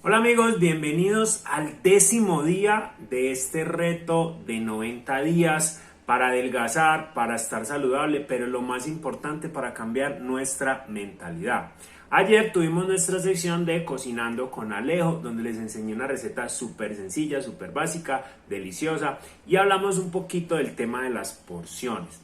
Hola amigos, bienvenidos al 10º día de este reto de 90 días para adelgazar, para estar saludable, pero lo más importante para cambiar nuestra mentalidad. Ayer tuvimos nuestra sección de Cocinando con Alejo, donde les enseñé una receta súper sencilla, súper básica, deliciosa, y hablamos un poquito del tema de las porciones.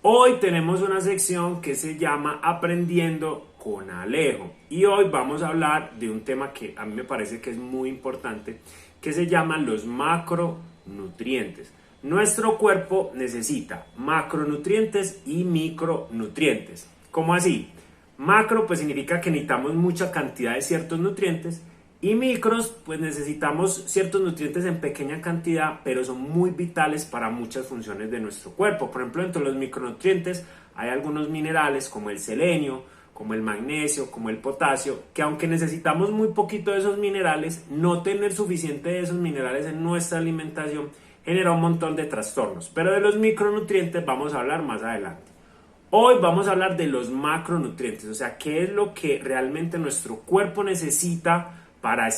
Hoy tenemos una sección que se llama Aprendiendo con Alejo y hoy vamos a hablar de un tema que a mí me parece que es muy importante, que se llama los macronutrientes. Nuestro cuerpo necesita macronutrientes y micronutrientes. ¿Cómo así? Macro pues significa que necesitamos mucha cantidad de ciertos nutrientes y micros pues necesitamos ciertos nutrientes en pequeña cantidad, pero son muy vitales para muchas funciones de nuestro cuerpo. Por ejemplo, entre los micronutrientes hay algunos minerales como el selenio, como el magnesio, como el potasio, que aunque necesitamos muy poquito de esos minerales, no tener suficiente de esos minerales en nuestra alimentación genera un montón de trastornos. Pero de los micronutrientes vamos a hablar más adelante. Hoy vamos a hablar de los macronutrientes, o sea, qué es lo que realmente nuestro cuerpo necesita para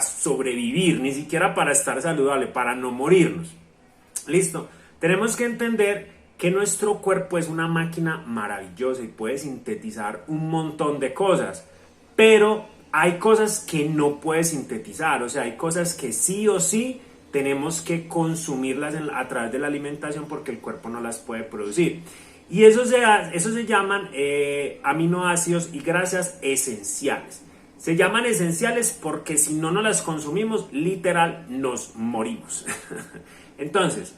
sobrevivir, ni siquiera para estar saludable, para no morirnos. Listo. Tenemos que entender que nuestro cuerpo es una máquina maravillosa y puede sintetizar un montón de cosas, pero hay cosas que no puede sintetizar, o sea, hay cosas que sí o sí tenemos que consumirlas a través de la alimentación porque el cuerpo no las puede producir. Y eso se llaman aminoácidos y grasas esenciales. Se llaman esenciales porque si no nos las consumimos, literal, nos morimos. Entonces,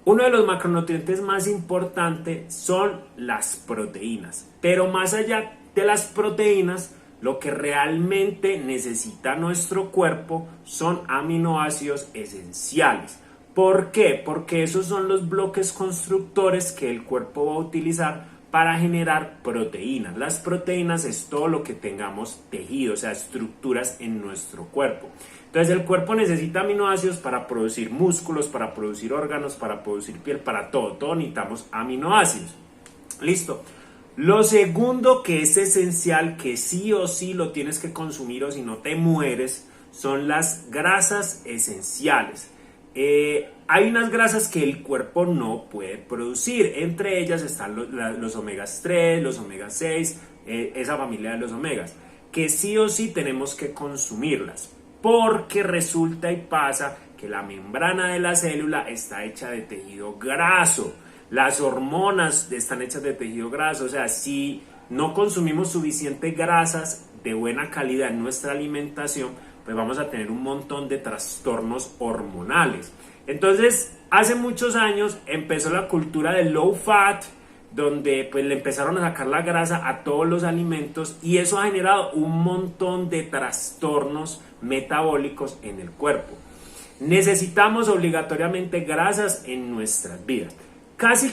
uno de los macronutrientes más importantes son las proteínas. Pero más allá de las proteínas, lo que realmente necesita nuestro cuerpo son aminoácidos esenciales. ¿Por qué? Porque esos son los bloques constructores que el cuerpo va a utilizar para generar proteínas. Las proteínas es todo lo que tengamos tejido, o sea, estructuras en nuestro cuerpo. Entonces el cuerpo necesita aminoácidos para producir músculos, para producir órganos, para producir piel, para todo necesitamos aminoácidos. Listo. Lo segundo que es esencial, que sí o sí lo tienes que consumir o si no te mueres, son las grasas esenciales. Hay unas grasas que el cuerpo no puede producir, entre ellas están los omegas 3, los omegas 6, esa familia de los omegas, que sí o sí tenemos que consumirlas, porque resulta y pasa que la membrana de la célula está hecha de tejido graso, las hormonas están hechas de tejido graso, o sea, si no consumimos suficientes grasas de buena calidad en nuestra alimentación, pues vamos a tener un montón de trastornos hormonales. Entonces, hace muchos años empezó la cultura del low fat, donde pues le empezaron a sacar la grasa a todos los alimentos y eso ha generado un montón de trastornos metabólicos en el cuerpo. Necesitamos obligatoriamente grasas en nuestras vidas. Casi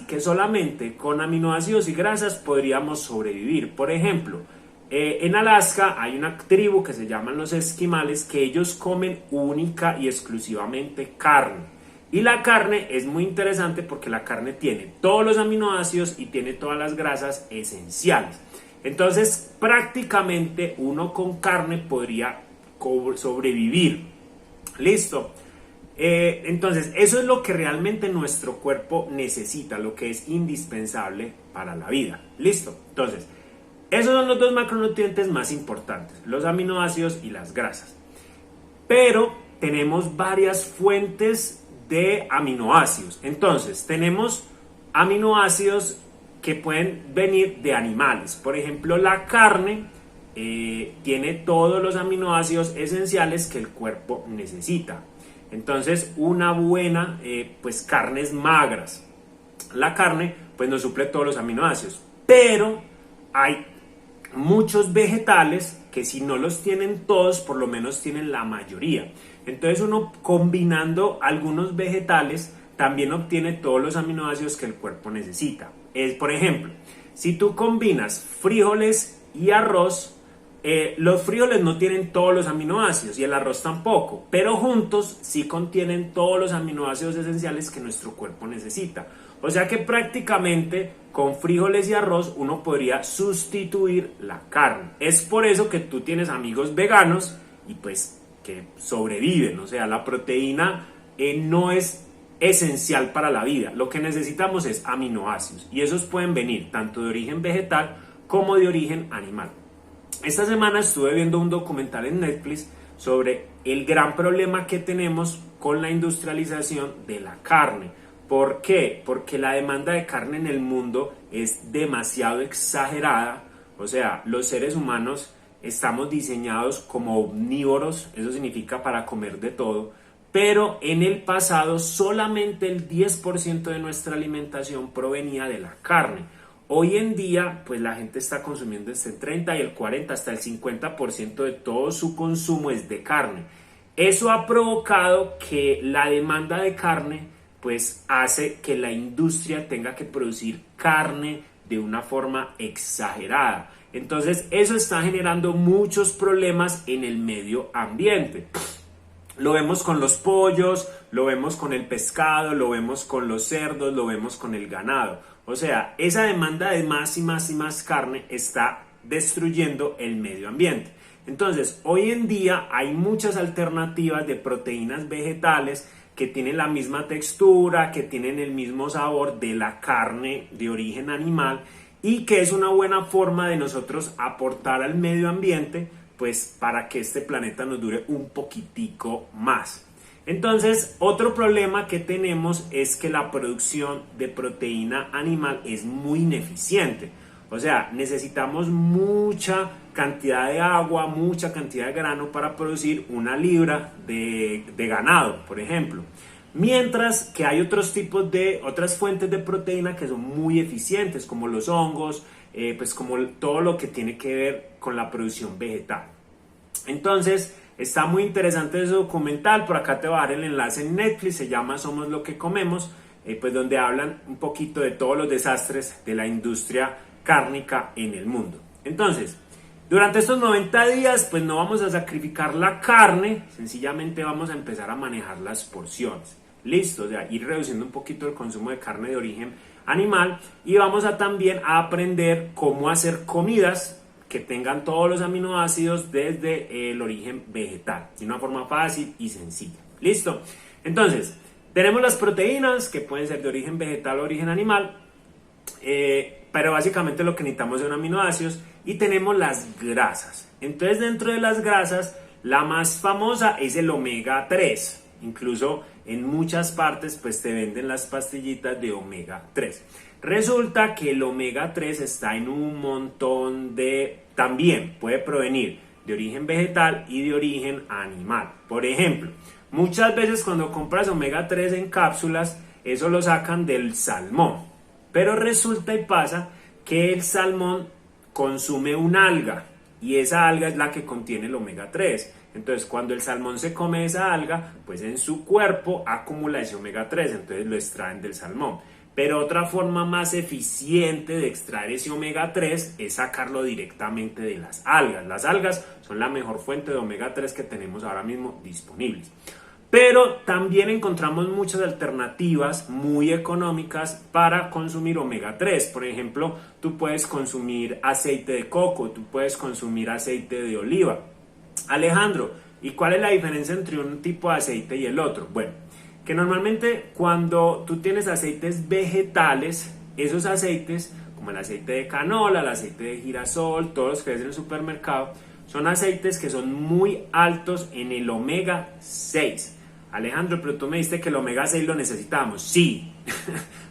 que solamente con aminoácidos y grasas podríamos sobrevivir. Por ejemplo, en Alaska hay una tribu que se llaman los esquimales que ellos comen única y exclusivamente carne. Y la carne es muy interesante porque la carne tiene todos los aminoácidos y tiene todas las grasas esenciales. Entonces prácticamente uno con carne podría sobrevivir. Listo. Entonces eso es lo que realmente nuestro cuerpo necesita, lo que es indispensable para la vida. Listo. Entonces esos son los dos macronutrientes más importantes, los aminoácidos y las grasas. Pero tenemos varias fuentes de aminoácidos. Entonces, tenemos aminoácidos que pueden venir de animales. Por ejemplo, la carne tiene todos los aminoácidos esenciales que el cuerpo necesita. Entonces, una buena, pues carnes magras. La carne, pues nos suple todos los aminoácidos. Pero hay muchos vegetales que si no los tienen todos, por lo menos tienen la mayoría. Entonces uno combinando algunos vegetales también obtiene todos los aminoácidos que el cuerpo necesita. Por ejemplo, si tú combinas frijoles y arroz, los frijoles no tienen todos los aminoácidos y el arroz tampoco, pero juntos sí contienen todos los aminoácidos esenciales que nuestro cuerpo necesita. O sea que prácticamente con frijoles y arroz uno podría sustituir la carne. Es por eso que tú tienes amigos veganos y pues que sobreviven. O sea, la proteína no es esencial para la vida. Lo que necesitamos es aminoácidos y esos pueden venir tanto de origen vegetal como de origen animal. Esta semana estuve viendo un documental en Netflix sobre el gran problema que tenemos con la industrialización de la carne. ¿Por qué? Porque la demanda de carne en el mundo es demasiado exagerada. O sea, los seres humanos estamos diseñados como omnívoros, eso significa para comer de todo, pero en el pasado solamente el 10% de nuestra alimentación provenía de la carne. Hoy en día, pues la gente está consumiendo entre el 30 y el 40, hasta el 50% de todo su consumo es de carne. Eso ha provocado que la demanda de carne, pues hace que la industria tenga que producir carne de una forma exagerada. Entonces, eso está generando muchos problemas en el medio ambiente. Lo vemos con los pollos, lo vemos con el pescado, lo vemos con los cerdos, lo vemos con el ganado. O sea, esa demanda de más y más y más carne está destruyendo el medio ambiente. Entonces, hoy en día hay muchas alternativas de proteínas vegetales que tienen la misma textura, que tienen el mismo sabor de la carne de origen animal y que es una buena forma de nosotros aportar al medio ambiente, pues para que este planeta nos dure un poquitico más. Entonces, otro problema que tenemos es que la producción de proteína animal es muy ineficiente. O sea, necesitamos mucha cantidad de agua, mucha cantidad de grano para producir una libra de ganado, por ejemplo. Mientras que hay otros tipos de, otras fuentes de proteína que son muy eficientes, como los hongos, pues como todo lo que tiene que ver con la producción vegetal. Entonces, está muy interesante ese documental. Por acá te voy a dar el enlace en Netflix, se llama Somos lo que comemos, pues donde hablan un poquito de todos los desastres de la industria cárnica en el mundo. Entonces, durante estos 90 días, pues no vamos a sacrificar la carne, sencillamente vamos a empezar a manejar las porciones. Listo, o sea, ir reduciendo un poquito el consumo de carne de origen animal y vamos a también a aprender cómo hacer comidas que tengan todos los aminoácidos desde el origen vegetal, de una forma fácil y sencilla. Listo, entonces, tenemos las proteínas que pueden ser de origen vegetal o origen animal, pero básicamente lo que necesitamos son aminoácidos, y tenemos las grasas. Entonces, dentro de las grasas, la más famosa es el omega 3. Incluso en muchas partes pues te venden las pastillitas de omega 3. Resulta que el omega 3 está en un montón de... También puede provenir de origen vegetal y de origen animal. Por ejemplo, muchas veces cuando compras omega 3 en cápsulas, eso lo sacan del salmón. Pero resulta y pasa que el salmón consume una alga y esa alga es la que contiene el omega 3. Entonces, cuando el salmón se come esa alga, pues en su cuerpo acumula ese omega 3, entonces lo extraen del salmón. Pero otra forma más eficiente de extraer ese omega 3 es sacarlo directamente de las algas. Las algas son la mejor fuente de omega 3 que tenemos ahora mismo disponibles. Pero también encontramos muchas alternativas muy económicas para consumir omega 3. Por ejemplo, tú puedes consumir aceite de coco, tú puedes consumir aceite de oliva. Alejandro, ¿y cuál es la diferencia entre un tipo de aceite y el otro? Bueno, que normalmente cuando tú tienes aceites vegetales, esos aceites, como el aceite de canola, el aceite de girasol, todos los que ves en el supermercado, son aceites que son muy altos en el omega 6. Alejandro, pero tú me dijiste que el omega 6 lo necesitamos. Sí,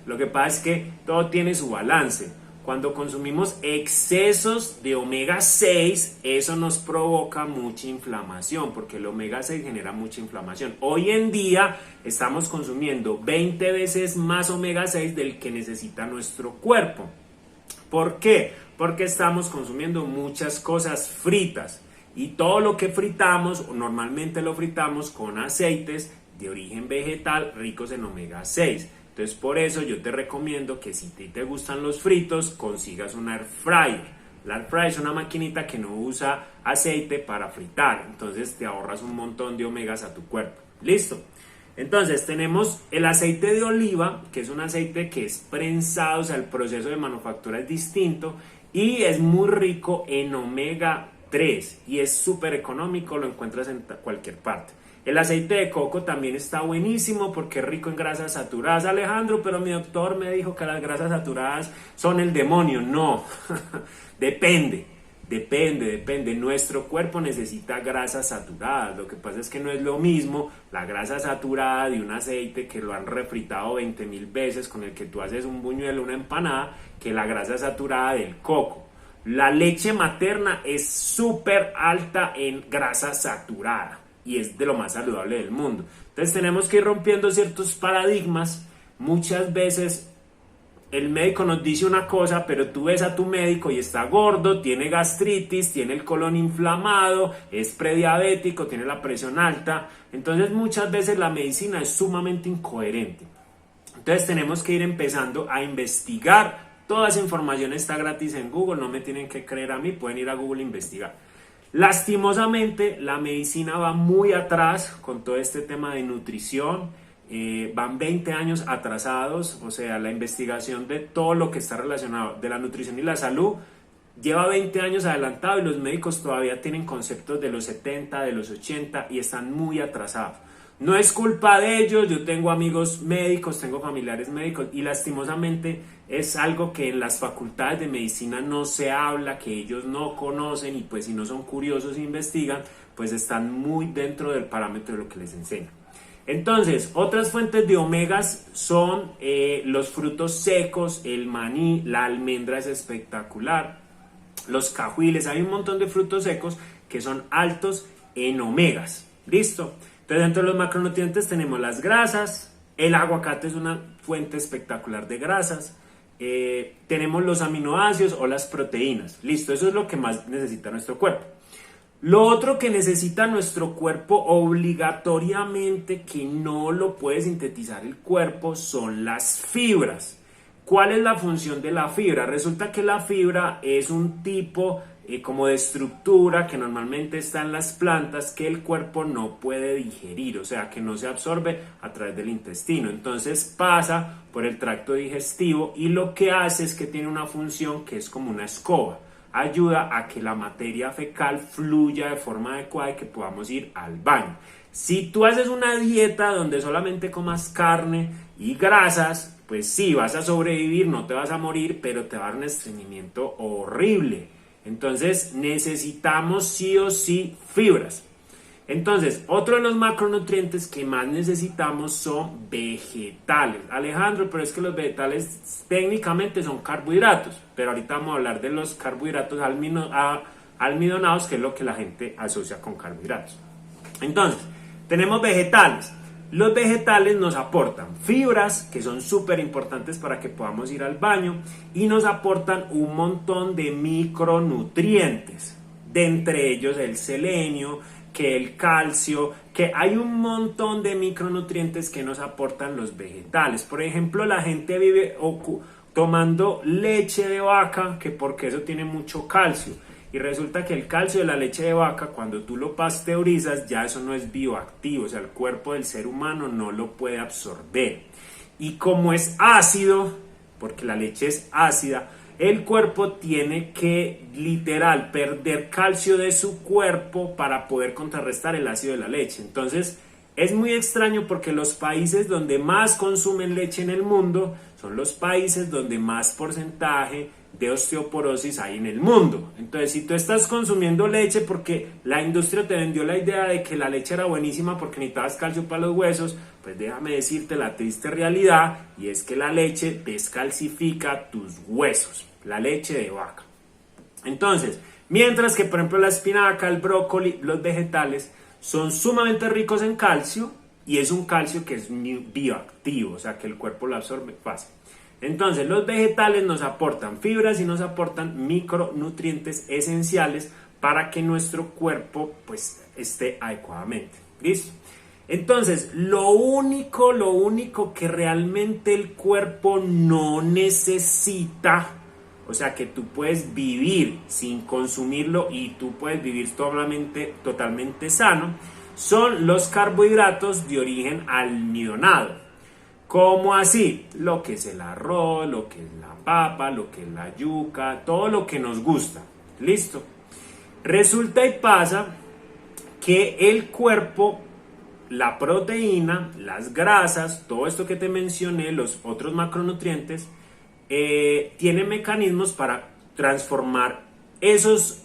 lo que pasa es que todo tiene su balance. Cuando consumimos excesos de omega 6, eso nos provoca mucha inflamación, porque el omega 6 genera mucha inflamación. Hoy en día estamos consumiendo 20 veces más omega 6 del que necesita nuestro cuerpo. ¿Por qué? Porque estamos consumiendo muchas cosas fritas. Y todo lo que fritamos, normalmente lo fritamos con aceites de origen vegetal ricos en omega 6. Entonces, por eso yo te recomiendo que si te gustan los fritos, consigas un air fryer. La air fryer es una maquinita que no usa aceite para fritar. Entonces, te ahorras un montón de omegas a tu cuerpo. ¿Listo? Entonces, tenemos el aceite de oliva, que es un aceite que es prensado, o sea, el proceso de manufactura es distinto y es muy rico en omega 3 y es súper económico, lo encuentras en cualquier parte. El aceite de coco también está buenísimo porque es rico en grasas saturadas. Alejandro, pero mi doctor me dijo que las grasas saturadas son el demonio. No, depende. Nuestro cuerpo necesita grasas saturadas. Lo que pasa es que no es lo mismo la grasa saturada de un aceite que lo han refritado 20,000 veces, con el que tú haces un buñuelo, una empanada, que la grasa saturada del coco. La leche materna es súper alta en grasa saturada y es de lo más saludable del mundo. Entonces tenemos que ir rompiendo ciertos paradigmas. Muchas veces el médico nos dice una cosa, pero tú ves a tu médico y está gordo, tiene gastritis, tiene el colon inflamado, es prediabético, tiene la presión alta. Entonces muchas veces la medicina es sumamente incoherente. Entonces tenemos que ir empezando a investigar. Toda esa información está gratis en Google, no me tienen que creer a mí, pueden ir a Google e investigar. Lastimosamente, la medicina va muy atrás con todo este tema de nutrición. Van 20 años atrasados, o sea, la investigación de todo lo que está relacionado de la nutrición y la salud lleva 20 años adelantado y los médicos todavía tienen conceptos de los 70, de los 80 y están muy atrasados. No es culpa de ellos, yo tengo amigos médicos, tengo familiares médicos y lastimosamente es algo que en las facultades de medicina no se habla, que ellos no conocen y pues si no son curiosos e investigan, pues están muy dentro del parámetro de lo que les enseñan. Entonces, otras fuentes de omegas son los frutos secos, el maní, la almendra es espectacular, los cajuiles, hay un montón de frutos secos que son altos en omegas. ¿Listo? Entonces, dentro de los macronutrientes tenemos las grasas, el aguacate es una fuente espectacular de grasas, tenemos los aminoácidos o las proteínas. Listo, eso es lo que más necesita nuestro cuerpo. Lo otro que necesita nuestro cuerpo obligatoriamente, que no lo puede sintetizar el cuerpo, son las fibras. ¿Cuál es la función de la fibra? Resulta que la fibra es un tipo como de estructura que normalmente está en las plantas que el cuerpo no puede digerir, o sea que no se absorbe a través del intestino, entonces pasa por el tracto digestivo y lo que hace es que tiene una función que es como una escoba, ayuda a que la materia fecal fluya de forma adecuada y que podamos ir al baño. Si tú haces una dieta donde solamente comas carne y grasas, pues sí, vas a sobrevivir, no te vas a morir, pero te va a dar un estreñimiento horrible. Entonces necesitamos sí o sí fibras. Entonces, otro de los macronutrientes que más necesitamos son vegetales. Alejandro, pero es que los vegetales técnicamente son carbohidratos, pero ahorita vamos a hablar de los carbohidratos almidonados, que es lo que la gente asocia con carbohidratos. Entonces, tenemos vegetales. Los vegetales nos aportan fibras, que son súper importantes para que podamos ir al baño, y nos aportan un montón de micronutrientes, de entre ellos el selenio, que el calcio, que hay un montón de micronutrientes que nos aportan los vegetales. Por ejemplo, la gente vive tomando leche de vaca, que porque eso tiene mucho calcio. Y resulta que el calcio de la leche de vaca, cuando tú lo pasteurizas, ya eso no es bioactivo, o sea, el cuerpo del ser humano no lo puede absorber. Y como es ácido, porque la leche es ácida, el cuerpo tiene que literal perder calcio de su cuerpo para poder contrarrestar el ácido de la leche. Entonces es muy extraño porque los países donde más consumen leche en el mundo son los países donde más porcentaje de osteoporosis hay en el mundo. Entonces, si tú estás consumiendo leche porque la industria te vendió la idea de que la leche era buenísima porque necesitabas calcio para los huesos, pues déjame decirte la triste realidad, y es que la leche descalcifica tus huesos, la leche de vaca. Entonces, mientras que por ejemplo la espinaca, el brócoli, los vegetales son sumamente ricos en calcio, y es un calcio que es bioactivo, o sea que el cuerpo lo absorbe fácil. Entonces los vegetales nos aportan fibras y nos aportan micronutrientes esenciales para que nuestro cuerpo pues esté adecuadamente. ¿Listo? Entonces lo único que realmente el cuerpo no necesita, o sea que tú puedes vivir sin consumirlo y tú puedes vivir totalmente sano, son los carbohidratos de origen almidonado. ¿Cómo así? Lo que es el arroz, lo que es la papa, lo que es la yuca, todo lo que nos gusta. ¿Listo? Resulta y pasa que el cuerpo, la proteína, las grasas, todo esto que te mencioné, los otros macronutrientes, tienen mecanismos para transformar esos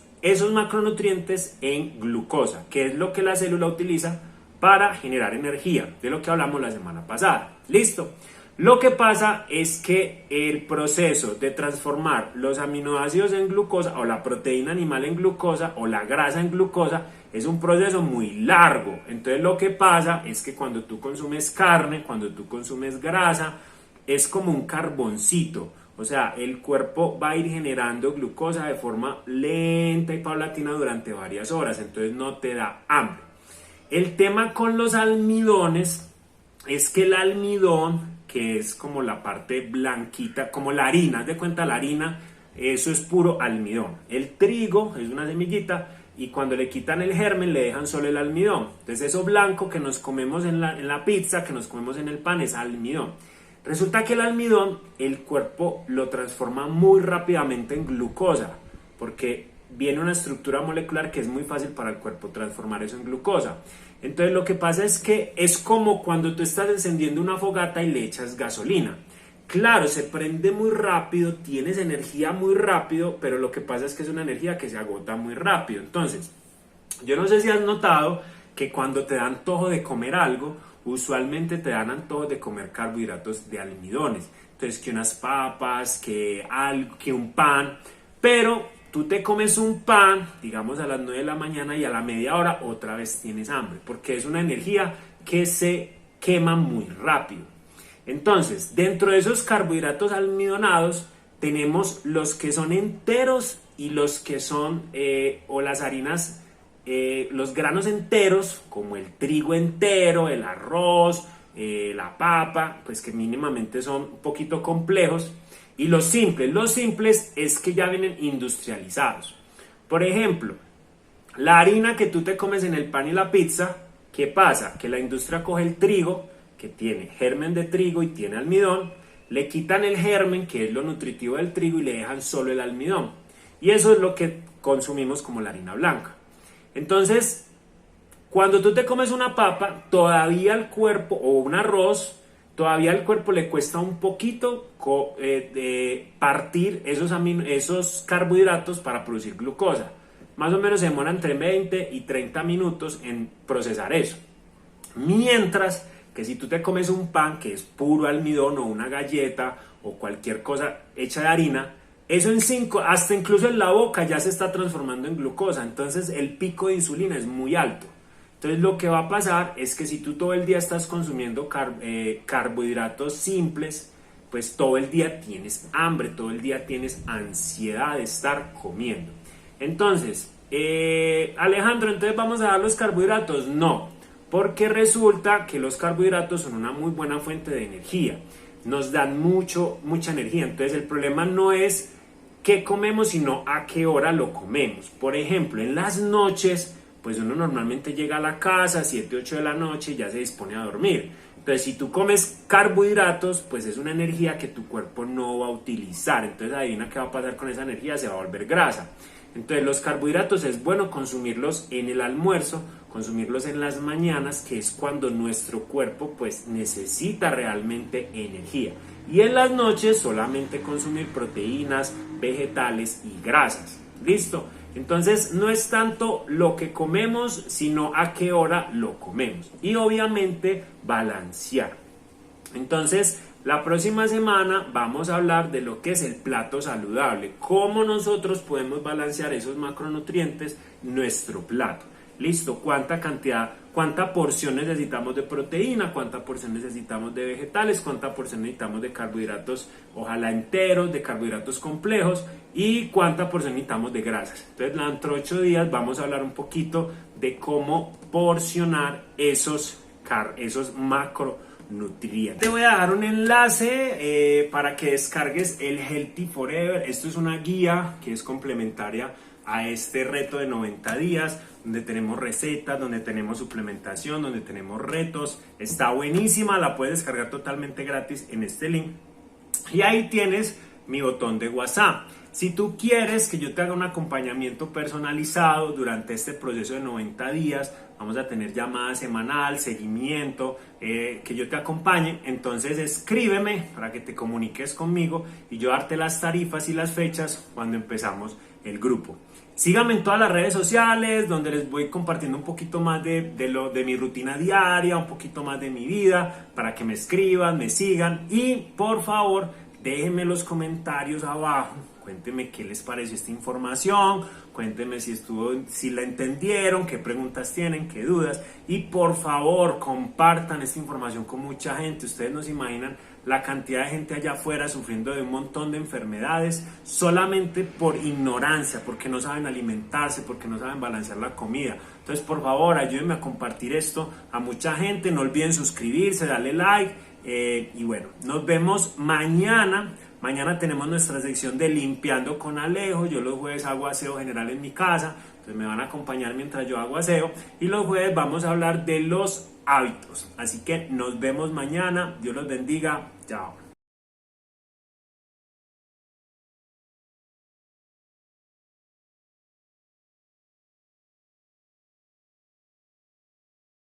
macronutrientes en glucosa, que es lo que la célula utiliza para generar energía, de lo que hablamos la semana pasada. ¿Listo? Lo que pasa es que el proceso de transformar los aminoácidos en glucosa o la proteína animal en glucosa o la grasa en glucosa es un proceso muy largo. Entonces lo que pasa es que cuando tú consumes carne, cuando tú consumes grasa, es como un carboncito. O sea, el cuerpo va a ir generando glucosa de forma lenta y paulatina durante varias horas. Entonces no te da hambre. El tema con los almidones es que el almidón, que es como la parte blanquita, como la harina, haz de cuenta la harina, eso es puro almidón. El trigo es una semillita y cuando le quitan el germen le dejan solo el almidón. Entonces eso blanco que nos comemos en la pizza, que nos comemos en el pan, es almidón. Resulta que el almidón, el cuerpo lo transforma muy rápidamente en glucosa, porque viene una estructura molecular que es muy fácil para el cuerpo transformar eso en glucosa. Entonces lo que pasa es que es como cuando tú estás encendiendo una fogata y le echas gasolina. Claro, se prende muy rápido, tienes energía muy rápido, pero lo que pasa es que es una energía que se agota muy rápido. Entonces, yo no sé si has notado que cuando te dan antojo de comer algo, usualmente te dan antojo de comer carbohidratos de almidones. Entonces, que unas papas, que un pan, pero tú te comes un pan, digamos a las 9 de la mañana y a la media hora otra vez tienes hambre, porque es una energía que se quema muy rápido. Entonces, dentro de esos carbohidratos almidonados tenemos los que son enteros y los que son, o las harinas, los granos enteros, como el trigo entero, el arroz, la papa, pues que mínimamente son un poquito complejos. Y los simples es que ya vienen industrializados. Por ejemplo, la harina que tú te comes en el pan y la pizza, ¿qué pasa? Que la industria coge el trigo, que tiene germen de trigo y tiene almidón, le quitan el germen, que es lo nutritivo del trigo, y le dejan solo el almidón. Y eso es lo que consumimos como la harina blanca. Entonces, cuando tú te comes una papa, todavía el cuerpo, o un arroz, todavía al cuerpo le cuesta un poquito partir esos carbohidratos para producir glucosa. Más o menos se demora entre 20 y 30 minutos en procesar eso. Mientras que si tú te comes un pan que es puro almidón o una galleta o cualquier cosa hecha de harina, eso en 5, hasta incluso en la boca ya se está transformando en glucosa. Entonces el pico de insulina es muy alto. Entonces lo que va a pasar es que si tú todo el día estás consumiendo carbohidratos simples, pues todo el día tienes hambre, todo el día tienes ansiedad de estar comiendo. Entonces, Alejandro, ¿entonces vamos a dar los carbohidratos? No, porque resulta que los carbohidratos son una muy buena fuente de energía. Nos dan mucha energía. Entonces el problema no es qué comemos, sino a qué hora lo comemos. Por ejemplo, en las noches, pues uno normalmente llega a la casa 7, 8 de la noche y ya se dispone a dormir. Entonces, si tú comes carbohidratos, pues es una energía que tu cuerpo no va a utilizar. Entonces, adivina qué va a pasar con esa energía, se va a volver grasa. Entonces, los carbohidratos es bueno consumirlos en el almuerzo, consumirlos en las mañanas, que es cuando nuestro cuerpo pues necesita realmente energía. Y en las noches solamente consumir proteínas, vegetales y grasas. ¿Listo? Entonces no es tanto lo que comemos, sino a qué hora lo comemos. Y obviamente balancear. Entonces la próxima semana vamos a hablar de lo que es el plato saludable. Cómo nosotros podemos balancear esos macronutrientes en nuestro plato. Listo, cuánta porción necesitamos de proteína, cuánta porción necesitamos de vegetales, cuánta porción necesitamos de carbohidratos, ojalá enteros, de carbohidratos complejos, y cuánta porción necesitamos de grasas. Entonces, dentro de 8 días vamos a hablar un poquito de cómo porcionar esos macronutrientes. Te voy a dar un enlace para que descargues el Healthy Forever. Esto es una guía que es complementaria a este reto de 90 días, donde tenemos recetas, donde tenemos suplementación, donde tenemos retos. Está buenísima, la puedes descargar totalmente gratis en este link. Y ahí tienes mi botón de WhatsApp. Si tú quieres que yo te haga un acompañamiento personalizado durante este proceso de 90 días, vamos a tener llamada semanal, seguimiento, que yo te acompañe, entonces escríbeme para que te comuniques conmigo y yo darte las tarifas y las fechas cuando empezamos el grupo. Síganme en todas las redes sociales donde les voy compartiendo un poquito más de mi rutina diaria, un poquito más de mi vida, para que me escriban, me sigan y por favor déjenme los comentarios abajo. Cuéntenme qué les pareció esta información, cuéntenme si la entendieron, qué preguntas tienen, qué dudas y por favor compartan esta información con mucha gente. Ustedes no se imaginan la cantidad de gente allá afuera sufriendo de un montón de enfermedades solamente por ignorancia, porque no saben alimentarse, porque no saben balancear la comida. Entonces por favor ayúdenme a compartir esto a mucha gente, no olviden suscribirse, darle like y bueno, nos vemos mañana. Mañana tenemos nuestra sección de Limpiando con Alejo. Yo los jueves hago aseo general en mi casa, entonces me van a acompañar mientras yo hago aseo. Y los jueves vamos a hablar de los hábitos. Así que nos vemos mañana. Dios los bendiga. Chao.